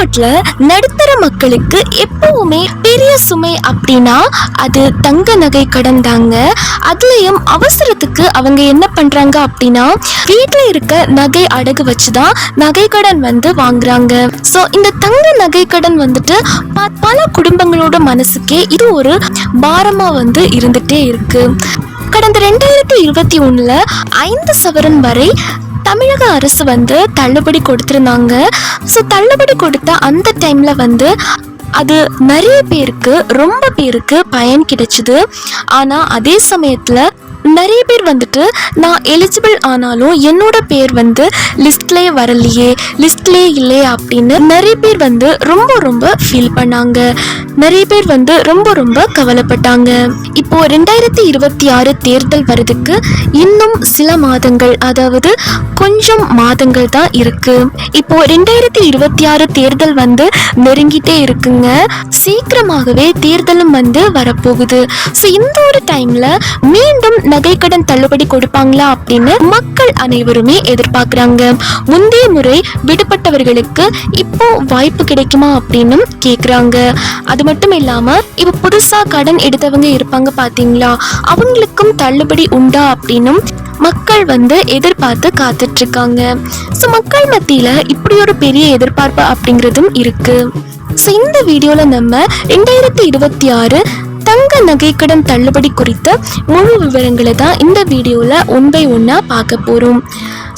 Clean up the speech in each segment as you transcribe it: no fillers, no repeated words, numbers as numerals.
தமிழ்நாட்டுல நடுத்தர மக்களுக்கு எப்பவுமே பெரிய சுமை அப்படின்னா அது தங்க நகை கடன் தாங்க. அதுலயும் அவசரத்துக்கு அவங்க என்ன பண்றாங்க அப்படின்னா வீட்டுல இருக்க நகை அடகு வச்சுதான் நகை கடன் வாங்குறாங்க. சோ இந்த தங்க நகை கடன் பல குடும்பங்களோட மனசுக்கே இது ஒரு பாரமா இருந்துட்டே இருக்கு. கடந்த 2021 5 சவரன் வரை தமிழக அரசு தள்ளுபடி கொடுத்திருந்தாங்க. ஸோ தள்ளுபடி கொடுத்த அந்த டைம்ல அது நிறைய பேருக்கு ரொம்ப பேருக்கு பயன் கிடைச்சுது. ஆனா அதே சமயத்துல நிறைய பேர் நான் எலிஜிபிள் ஆனாலும் என்னோட பேர் லிஸ்ட்லேயே வரலையே, லிஸ்ட்லேயே இல்லையே அப்படின்னு நிறைய பேர் ரொம்ப ரொம்ப ஃபீல் பண்ணாங்க. நிறைய பேர் ரொம்ப ரொம்ப கவலைப்பட்டாங்க. இப்போ 2026 தேர்தல் வரதுக்கு இன்னும் சில மாதங்கள், அதாவது கொஞ்சம் மாதங்கள் தான் இருக்கு. இப்போ 2026 தேர்தல் நெருங்கிட்டே இருக்குங்க. சீக்கிரமாகவே தேர்தலும் வரப்போகுது. ஸோ இந்த ஒரு டைம்ல மீண்டும் நகை கடன் தள்ளுபடி கொடுப்பாங்களா அப்படின்னு மக்கள் அனைவருமே எதிர்பார்க்கிறாங்க. முந்தைய முறை விடுபட்டவர்களுக்கு இப்போ வாய்ப்பு கிடைக்குமா அப்படின்னு கேக்குறாங்க. அது மட்டும் இல்லாம இப்ப புதுசா கடன் எடுத்தவங்க இருப்பாங்க பாத்தீங்களா, அவங்களுக்கும் தள்ளுபடி உண்டா அப்படின்னு மக்கள் எதிர்பார்த்து காத்துட்டு இருக்காங்க. ஸோ மக்கள் மத்தியில இப்படி ஒரு பெரிய எதிர்பார்ப்பு அப்படிங்கிறதும் இருக்கு. ஸோ இந்த வீடியோல நம்ம 2026 தங்க நகை கடன் தள்ளுபடி குறித்த முழு விவரங்களை தான் இந்த வீடியோல 1 by 1 பார்க்க போறோம்.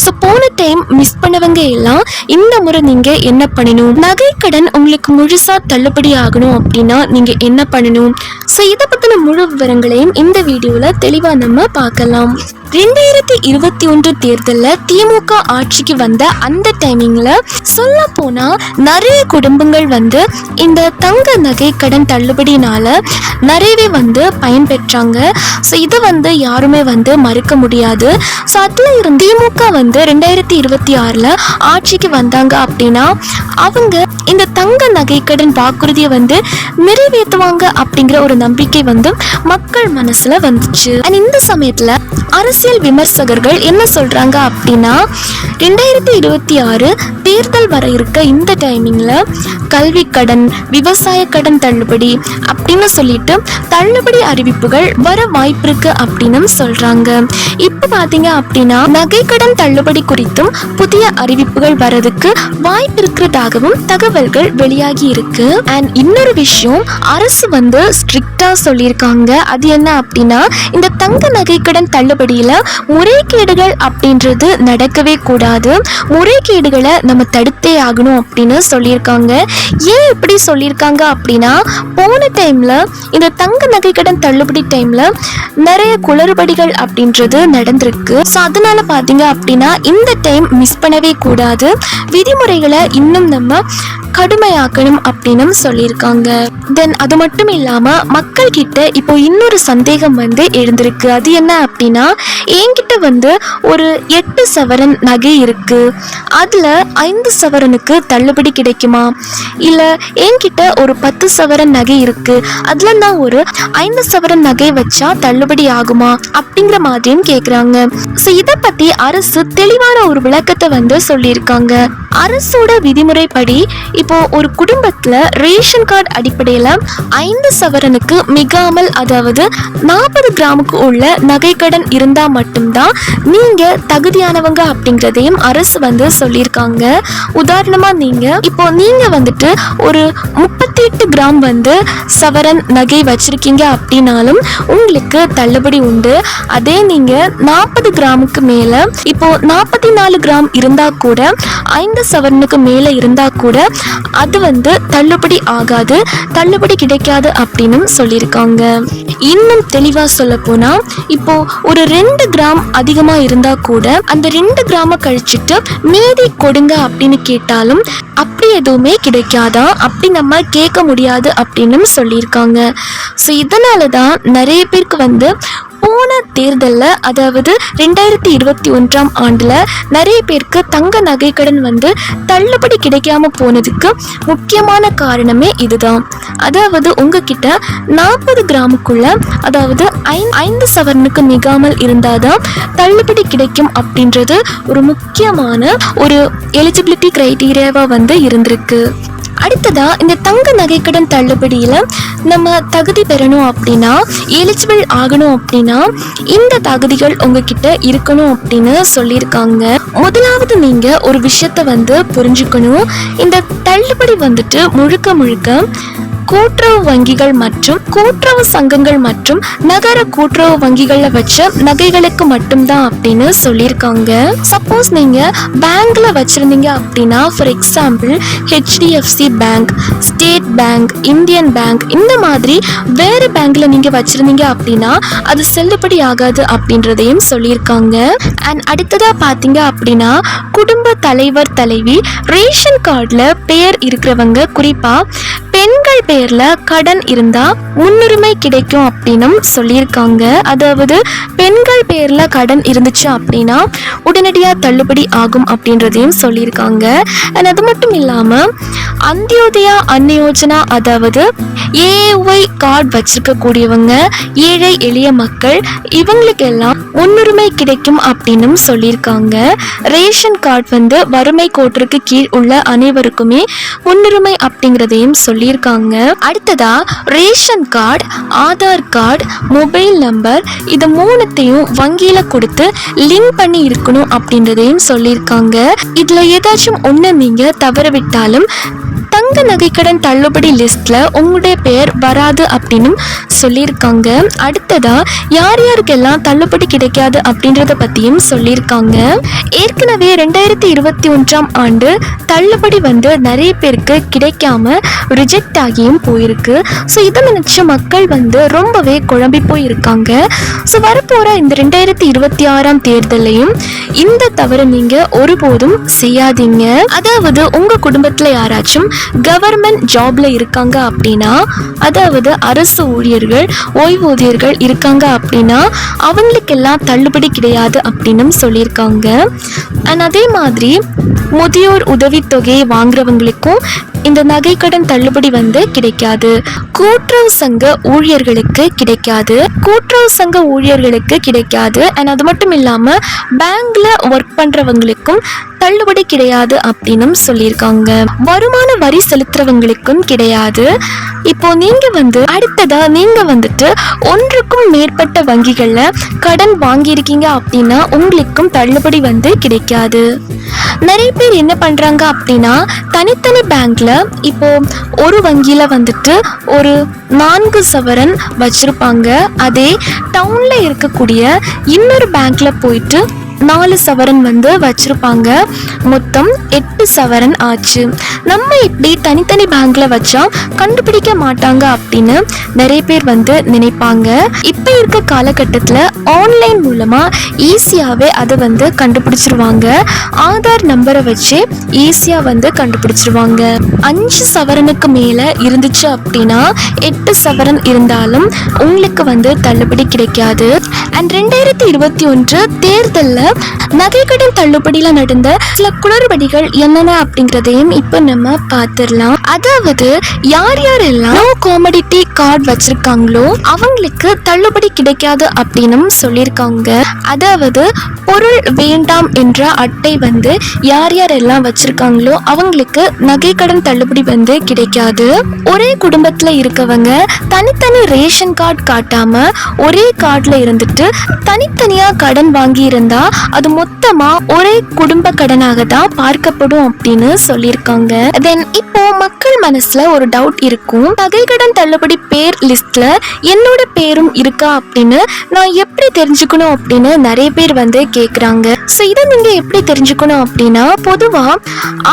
ஸோ போன டைம் மிஸ் பண்ணவங்க எல்லாம் இந்த முறை நீங்க என்ன பண்ணணும், நகை கடன் உங்களுக்கு முழுசா தள்ளுபடி ஆகணும் அப்படின்னா நீங்க என்ன பண்ணணும், ஸோ இதை பத்தின முழு விவரங்களையும் இந்த வீடியோல தெளிவா நம்ம பார்க்கலாம். 2021 தேர்தலில் திமுக ஆட்சிக்கு வந்த அந்த டைமிங்ல சொல்ல போனா நிறைய குடும்பங்கள் இந்த தங்க நகை கடன் தள்ளுபடினால நிறையவே பயன்பெற்றாங்க. ஸோ இதை யாருமே மறுக்க முடியாது. ஸோ அதுல இருந்து திமுக 2026 ஆட்சிக்கு வந்தாங்க அப்படின்னா அவங்க இந்த தங்க நகை கடன் வாக்குறுதியை நிறைவேற்றுவாங்க அப்படிங்கிற ஒரு நம்பிக்கை மக்கள் மனசுல வந்துச்சு. இந்த சமயத்துல அரசியல் விமர்சகர்கள் என்ன சொல்றாங்க அப்படின்னா 2026 தேர்தல் வர இருக்க இந்த டைமிங்ல கல்வி கடன், விவசாய கடன் தள்ளுபடி அப்படின்னு சொல்லிட்டு தள்ளுபடி அறிவிப்புகள் வர வாய்ப்பு இருக்கு அப்படின்னு சொல்றாங்க. இப்ப பாத்தீங்க அப்படின்னா நகை கடன் தள்ளுபடி குறித்தும் புதிய அறிவிப்புகள் வரதுக்கு வாய்ப்பு இருக்கிறதாகவும் தகவல்கள் வெளியாகி இருக்கு. அண்ட் இன்னொரு விஷயம், அரசு ஸ்ட்ரிக்டா சொல்லியிருக்காங்க. அது என்ன அப்படின்னா இந்த தங்க நகை கடன் தள்ளுபடியில முறைகேடுகள் அப்படின்றது நடக்கவே கூடாது, முறைகேடுகளை நம்ம தடுத்தே ஆகணும் அப்படின்னு சொல்லியிருக்காங்க. ஏன் இப்படி சொல்லியிருக்காங்க அப்படின்னா போன டைம்ல இந்த தங்க நகை கடன் தள்ளுபடி டைம்ல நிறைய குளறுபடிகள் அப்படின்றது நடந்திருக்கு. ஸோ அதனால பாத்தீங்க அப்படின்னா இந்த டைம் மிஸ் பண்ணவே கூடாது, விதிமுறைகளை இன்னும் நம்ம கடுமையாக்கணும் அப்படின்னு சொல்லியிருக்காங்க. தென் அது மட்டும் இல்லாம மக்கள் கிட்ட இப்போ இன்னொரு சந்தேகம் எழுந்திருக்கு. அது என்ன அப்படின்னா என்கிட்ட ஒரு 8 சவரன் நகை இருக்கு, அதுல 5 சவரனுக்கு தள்ளுபடி கிடைக்குமா, இல்ல என்கிட்ட ஒரு 10 சவரன் நகை இருக்கு, அதுல நான் ஒரு 5 சவரன் நகை வச்சா தள்ளுபடி ஆகுமா அப்படிங்கிற மாதிரியும் கேக்குறாங்க. ஸோ இதை பத்தி அரசு தெளிவான ஒரு விளக்கத்தை சொல்லியிருக்காங்க. அரசோட விதிமுறைப்படி இப்போ ஒரு குடும்பத்துல ரேஷன் கார்டு அடிப்படையில 5 சவரனுக்கு மிகாமல், அதாவது 40 கிராமுக்கு உள்ள நகை கடன் இருந்தா மட்டும்தான் நீங்க தகுதியானவங்க அப்படிங்கிறதையும் அரசு சொல்லியிருக்காங்க. உதாரணமா நீங்க ஒரு 38 கிராம் சவரன் நகை வச்சிருக்கீங்க அப்படின்னாலும் உங்களுக்கு தள்ளுபடி உண்டு. அதே நீங்க 40 கிராமுக்கு மேல, இப்போ 44 கிராம் இருந்தா கூட, 5 சவரனுக்கு மேல இருந்தா கூட அது தள்ளுபடி ஆகாது, தள்ளுபடி கிடைக்காது அப்படின்னு சொல்லியிருக்காங்க. இன்னும் தெளிவா சொல்ல போனா இப்போ ஒரு 2 கிராம் அதிகமா இருந்தா கூட அந்த 2 கிராம கழிச்சிட்டு மீதி கொடுங்க அப்படின்னு கேட்டாலும் அப்படி எதுவுமே கிடைக்காதா, அப்படி நம்ம கேட்க முடியாது அப்படின்னு சொல்லியிருக்காங்க. ஸோ இதனாலதான் நிறைய பேருக்கு போன தேர்தலில், அதாவது 2021 ஆண்டுல நிறைய பேருக்கு தங்க நகை கடன் தள்ளுபடி கிடைக்காம போனதுக்கு முக்கியமான காரணமே இதுதான். அதாவது உங்ககிட்ட 40 கிராமுக்குள்ள, அதாவது 5 சவரனுக்கு மிகாமல் இருந்தாதான் தள்ளுபடி கிடைக்கும் அப்படின்றது ஒரு முக்கியமான ஒரு எலிஜிபிலிட்டி கிரைட்டீரியாவா இருந்திருக்கு. அடுத்ததா இந்த தங்க நகை கடன் தள்ளுபடியில நம்ம தகுதி பெறணும் அப்படின்னா, எலிஜிபிள் ஆகணும் அப்படின்னா இந்த தகுதிகள் உங்ககிட்ட இருக்கணும் அப்படின்னு சொல்லியிருக்காங்க. முதலாவது நீங்க ஒரு விஷயத்த புரிஞ்சுக்கணும். இந்த தள்ளுபடி முழுக்க முழுக்க கூட்டுறவு வங்கிகள் மற்றும் கூட்டுறவு சங்கங்கள் மற்றும் நகர கூட்டுறவு வங்கிகள்ல வச்ச நகைகளுக்கு மட்டும்தான் அப்படின்னு சொல்லியிருக்காங்க. சப்போஸ் நீங்க பேங்க்ல வச்சிருந்தீங்க அப்படின்னா, for example HDFC bank, state bank, Indian bank, இந்த மாதிரி வேற பேங்க்ல நீங்க வச்சிருந்தீங்க அப்படின்னா அது செல்லுபடி ஆகாது அப்படின்றதையும் சொல்லியிருக்காங்க. அண்ட் அடுத்ததா பாத்தீங்க அப்படின்னா, குடும்ப தலைவர் தலைவி ரேஷன் கார்டுல பெயர் இருக்கிறவங்க, குறிப்பா பெண்கள் பேர்ல கடன் இருந்தா முன்னுரிமை கிடைக்கும் அப்படின்னு சொல்லியிருக்காங்க. அதாவது பெண்கள் பேர்ல கடன் இருந்துச்சு அப்படின்னா உடனடியா தள்ளுபடி ஆகும் அப்படின்றதையும் சொல்லியிருக்காங்க. அண்ட் அது மட்டும் இல்லாம அந்தியோதயா அன்னயோஜனா, அதாவது AAY கார்டு வச்சிருக்க கூடியவங்க, ஏழை எளிய மக்கள், இவங்களுக்கு எல்லாம் முன்னுரிமை கிடைக்கும் அப்படின்னு சொல்லியிருக்காங்க. ரேஷன் கார்டு வறுமை கோட்டிற்கு கீழ் உள்ள அனைவருக்குமே முன்னுரிமை அப்படிங்கிறதையும் சொல்லியிருக்காங்க. அடுத்ததா ration card, Aadhaar card, mobile number, இது மூணுத்தையும் வங்கியில கொடுத்து லிங்க் பண்ணி இருக்கணும் அப்படின்றதையும் சொல்லியிருக்காங்க. இதுல ஏதாச்சும் ஒண்ணு நீங்க தவற விட்டாலும் தங்க நகை கடன் தள்ளுபடி லிஸ்ட்ல உங்களுடைய பெயர் வராது அப்படின்னு சொல்லியிருக்காங்க. அடுத்ததா யார் யாருக்கெல்லாம் தள்ளுபடி கிடைக்காது அப்படின்றத பத்தியும் சொல்லியிருக்காங்க. ஏற்கனவே 2021 ஆண்டு தள்ளுபடி நிறைய பேருக்கு கிடைக்காம ரிஜெக்ட் ஆகியும் போயிருக்கு. ஸோ இதை நினைச்ச மக்கள் ரொம்பவே குழம்பி போயிருக்காங்க. ஸோ வரப்போற இந்த 2026 தேர்தலையும் இந்த தவறு நீங்க ஒருபோதும் செய்யாதீங்க. அதாவது உங்க குடும்பத்துல யாராச்சும் கவர்மெண்ட் ஜாப்ல இருக்காங்க அப்படின்னா, அதாவது அரசு ஊழியர்கள், ஓய்வூதியர்கள் இருக்காங்க அப்படின்னா அவங்களுக்கெல்லாம் தள்ளுபடி கிடையாது அப்படின்னு சொல்லியிருக்காங்க. அண்ட் அதே மாதிரி முதியோர் உதவித்தொகையை வாங்குறவங்களுக்கும் இந்த நகை கடன் தள்ளுபடி கிடைக்காது. கூட்டுறவு சங்க ஊழியர்களுக்கு கிடைக்காது. அண்ட் அது மட்டும் இல்லாம பேங்க்ல ஒர்க் பண்றவங்களுக்கும் தள்ளுபடி கிடையாது அப்படின்னு சொல்லியிருக்காங்க. வருமான வரி செலுத்துறவங்களுக்கும் கிடையாது. இப்போ நீங்க அடுத்ததா நீங்க ஒன்றுக்கும் மேற்பட்ட வங்கிகள்ல கடன் வாங்கியிருக்கீங்க அப்படின்னா உங்களுக்கும் தள்ளுபடி கிடைக்காது. நிறைய பேர் என்ன பண்றாங்க அப்படின்னா, தனித்தனி பேங்க்ல இப்போ ஒரு வங்கியில ஒரு 4 சவரன் வச்சிருப்பாங்க. அதே டவுன்ல இருக்கக்கூடிய இன்னொரு பேங்க்ல போயிட்டு 4 சவரன் வச்சிருப்பாங்க. மொத்தம் 8 சவரன் ஆச்சு. நம்ம இப்படி தனித்தனி பேங்க்ல வச்சா கண்டுபிடிக்க மாட்டாங்க அப்படின்னு நிறைய பேர் நினைப்பாங்க. இப்ப இருக்க காலகட்டத்துல ஆன்லைன் மூலமா ஈஸியாவே அதை கண்டுபிடிச்சிருவாங்க. ஆதார் நம்பரை வச்சு ஈஸியா கண்டுபிடிச்சிருவாங்க. 5 சவரனுக்கு மேல இருந்துச்சு அப்படின்னா 8 சவரன் இருந்தாலும் உங்களுக்கு தள்ளுபடி கிடைக்காது. அண்ட் 2021 தேர்தல்ல நகை கடன் தள்ளுபடியில நடந்த சில குளறுபடிகள் என்னென்ன அப்படிங்கறதையும் இப்ப நம்ம பார்த்திடலாம். அதாவது யார் யாரெல்லாம் நோ காமடிட்டி கார்டு வச்சிருக்காங்களோ அவங்களுக்கு தள்ளுபடி கிடைக்காது அப்படின்னு சொல்லியிருக்காங்க. அதாவது பொருள் வேண்டாம் என்ற அட்டை யார் யாரெல்லாம் வச்சிருக்காங்களோ அவங்களுக்கு நகை கடன் தள்ளுபடி கிடைக்காது. ஒரே குடும்பத்துல இருக்கவங்க தனித்தனி ரேஷன் கார்டு காட்டாம ஒரே கார்டுல இருந்துட்டு தனித்தனியா கடன் வாங்கி இருந்தா அது மொத்தமா ஒரே குடும்ப கடனாக தான் பார்க்கப்படும் அப்படின்னு சொல்லியிருக்காங்க. தென் இப்போ மக்கள் மனசுல ஒரு டவுட் இருக்கும், நகை கடன் தள்ளுபடி பேர் லிஸ்ட்ல என்னோட பேரும் இருக்கா அப்படின்னு நான் எப்படி தெரிஞ்சுக்கணும் அப்படின்னு நிறைய பேர் கேக்குறாங்க. சோ இதை நீங்க எப்படி தெரிஞ்சுக்கணும் அப்படின்னா, பொதுவா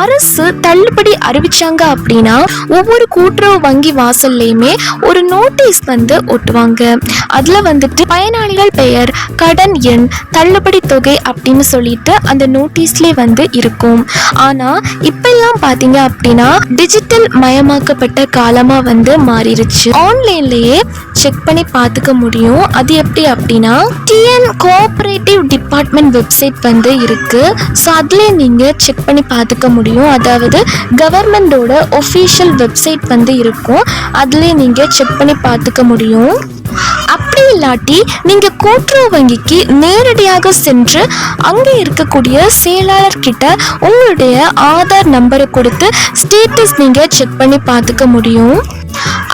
அரசு தள்ளுபடி அறிவிச்சாங்க அப்படின்னா ஒவ்வொரு கூட்டுறவு வங்கி வாசல்லையுமே ஒரு நோட்டீஸ் ஒட்டுவாங்க. அதுல பயனாளிகள் பெயர், கடன் எண், தள்ளுபடி தொகை அப்படின்னு சொல்லிட்டு அந்த நோட்டீஸ்லயே இருக்கும். ஆனா இப்ப எல்லாம் பாத்தீங்க அப்படின்னா டிஜிட்டல் மயமாக்கப்பட்ட காலமா மாறிடுச்சு. ஆன்லைன்லயே செக் பண்ணி பார்த்துக்க முடியும். அது எப்படி அப்படின்னா TN கோஆபரேட்டிவ் டிபார்ட்மெண்ட் வெப்சைட் இருக்கு. ஸோ அதுல நீங்க செக் பண்ணி பார்த்துக்க முடியும். அதாவது கவர்மெண்டோட ஒஃபிஷியல் வெப்சைட் இருக்கும். அதுல நீங்க செக் பண்ணி பார்த்துக்க முடியும். அப்படி அப்படி இல்லாட்டி நீங்க கூட்டுறவு வங்கிக்கு நேரடியாக சென்று அங்க இருக்கக்கூடிய செயலாளர் கிட்ட உங்களுடைய ஆதார் நம்பரை கொடுத்து ஸ்டேட்டஸ் நீங்க செக் பண்ணி பார்த்துக்க முடியும்.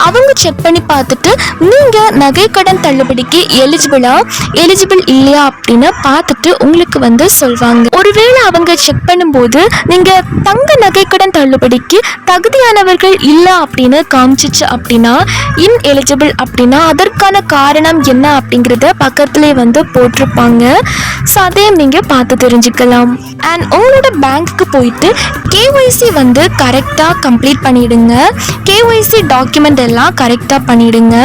அவங்க செக் பண்ணி பார்த்துட்டு நீங்க நகை கடன் தள்ளுபடிக்கு எலிஜிபிள் இல்லையா அப்படின்னு பார்த்துட்டு உங்களுக்கு சொல்வாங்க. ஒருவேளை அவங்க செக் பண்ணும்போது நீங்க தங்க நகை கடன் தள்ளுபடிக்கு தகுதியானவர்கள் இல்லை அப்படின்னு காமிச்சிச்சு அப்படின்னா இன்எலிஜிபிள் அப்படின்னா அதற்கான காரணம் என்ன அப்படிங்கிறத பக்கத்திலே போட்டிருப்பாங்க. ஸோ அதையும் நீங்க பார்த்து தெரிஞ்சுக்கலாம். அண்ட் உங்களோட பேங்க்கு போயிட்டு கேஒய்சி கரெக்டாக கம்ப்ளீட் பண்ணிடுங்க. கேஒய்சி டாக்குமெண்ட் எல்லாம் கரெக்டாக பண்ணிடுங்க.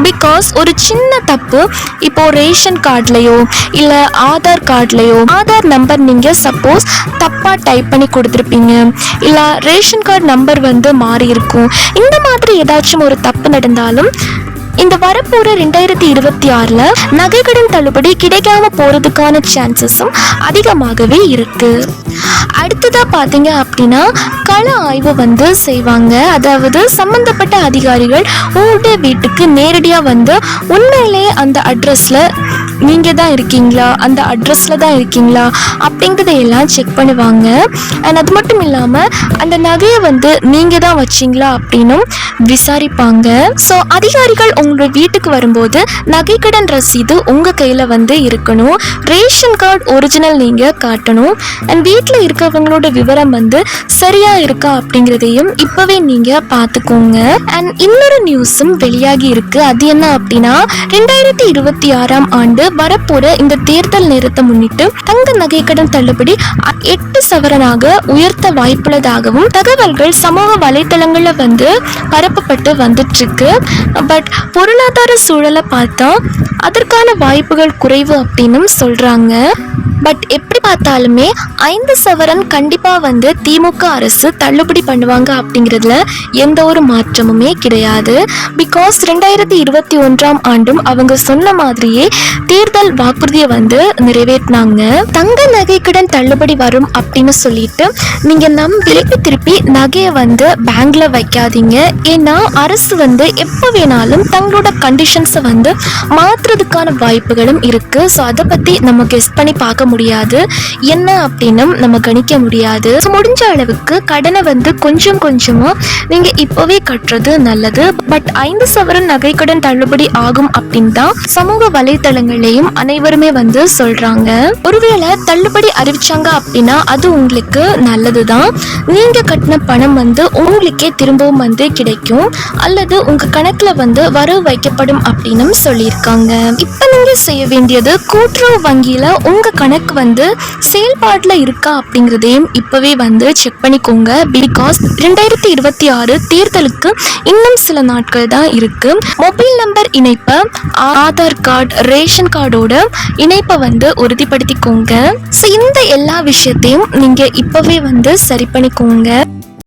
பிகாஸ் ஒரு சின்ன தப்பு, இப்போ ரேஷன் கார்ட்லையோ இல்லை ஆதார் கார்ட்லையோ ஆதார் நம்பர் நீங்கள் சப்போஸ் தப்பாக டைப் பண்ணி கொடுத்துருப்பீங்க, இல்லை ரேஷன் கார்டு நம்பர் மாறி இருக்கும். இந்த மாதிரி ஏதாச்சும் ஒரு தப்பு நடந்தாலும் இந்த வரப்போற 2026 நகை கடன் தள்ளுபடி கிடைக்காம போறதுக்கான சான்சஸும் அதிகமாகவே இருக்கு. அடுத்ததா பாத்தீங்க அப்படின்னா கள ஆய்வு செய்வாங்க. அதாவது சம்பந்தப்பட்ட அதிகாரிகள் உங்களுடைய வீட்டுக்கு நேரடியா உண்மையிலேயே அந்த அட்ரஸ்ல நீங்க தான் இருக்கீங்களா, அந்த அட்ரஸ்ல தான் இருக்கீங்களா அப்படிங்கிறதையெல்லாம் செக் பண்ணுவாங்க. அண்ட் அது மட்டும் இல்லாம அந்த நகையை நீங்க தான் வச்சீங்களா அப்படின்னும் விசாரிப்பாங்க. ஸோ அதிகாரிகள் உங்களோட வீட்டுக்கு வரும்போது நகை கடன் ரசீது உங்க கையில இருக்கணும். ரேஷன் கார்டு ஒரிஜினல் நீங்க காட்டணும். அண்ட் வீட்டில் இருக்கிறவங்களோட விவரம் சரியா இருக்கா அப்படிங்கிறதையும் இப்பவே நீங்க பார்த்துக்கோங்க. அண்ட் இன்னொரு நியூஸும் வெளியாகி இருக்கு. அது என்ன அப்படின்னா 2026 ஆண்டு வரப்போற இந்த தேர்தல் நேரத்தை முன்னிட்டு தங்க நகை கடன் தள்ளுபடி 8 சவரனாக உயர்த்த வாய்ப்புள்ளதாகவும் தகவல்கள் சமூக வலைத்தளங்கள்ல பரப்பப்பட்டு வந்துட்டு இருக்கு. பட் பொருளாதார சூழலை பார்த்தா அதற்கான வாய்ப்புகள் குறைவு அப்படின்னு சொல்றாங்க. பட் எப்படி பார்த்தாலுமே 5 சவரன் கண்டிப்பா திமுக அரசு தள்ளுபடி பண்ணுவாங்க அப்படிங்கிறதுல எந்த ஒரு மாற்றமுமே கிடையாது. பிகாஸ் 2021 ஆண்டும் அவங்க சொன்ன மாதிரியே தேர்தல் வாக்குறுதியை நிறைவேற்றினாங்க. தங்க நகை கடன் தள்ளுபடி வரும் அப்படின்னு சொல்லிட்டு நீங்க திருப்பி நகையை பேங்க்ல வைக்காதீங்க. ஏன்னா அரசு எப்ப வேணாலும் தங்களோட கண்டிஷன்ஸை மாற்றுறதுக்கான வாய்ப்புகளும் இருக்கு. ஸோ அதை பத்தி நம்ம கெஸ் பண்ணி பார்க்க முடியாது, என்ன அப்படின்னு நம்ம கணிக்க முடியாது. முடிஞ்ச அளவுக்கு கடனை கொஞ்சம் கொஞ்சமா நீங்க இப்பவே கட்டுறது நல்லது. பட் 5 சவரன் நகை கடன் தள்ளுபடி ஆகும் அப்படின்னு தான் சமூக வலைத்தளங்களையும் அனைவருமே சொல்றாங்க. ஒருவேளை தள்ளுபடி அறிவிச்சாங்க அப்படின்னா அது உங்களுக்கு நல்லதுதான். நீங்க கட்டின பணம் உங்களுக்கே திரும்பவும் கிடைக்கும், அல்லது உங்க கணக்குல வரவு வைக்கப்படும் அப்படின்னு சொல்லியிருக்காங்க. இப்ப நீங்க செய்ய வேண்டியது கூட்டுறவு வங்கியில உங்க கணக்கு செயல்பாடுல இருக்கா அப்படிங்கறதையும் இப்பவே செக் பண்ணிக்கோங்க. பிகாஸ் 2026 தேர்தலுக்கு இன்னும் சில நாட்கள் தான் இருக்கு. மொபைல் நம்பர் இணைப்பை ஆதார் கார்டு ரேஷன் கார்டோட இணைப்பை உறுதிப்படுத்திக்கோங்க. இந்த எல்லா விஷயத்தையும் நீங்க இப்பவே சரி பண்ணிக்கோங்க.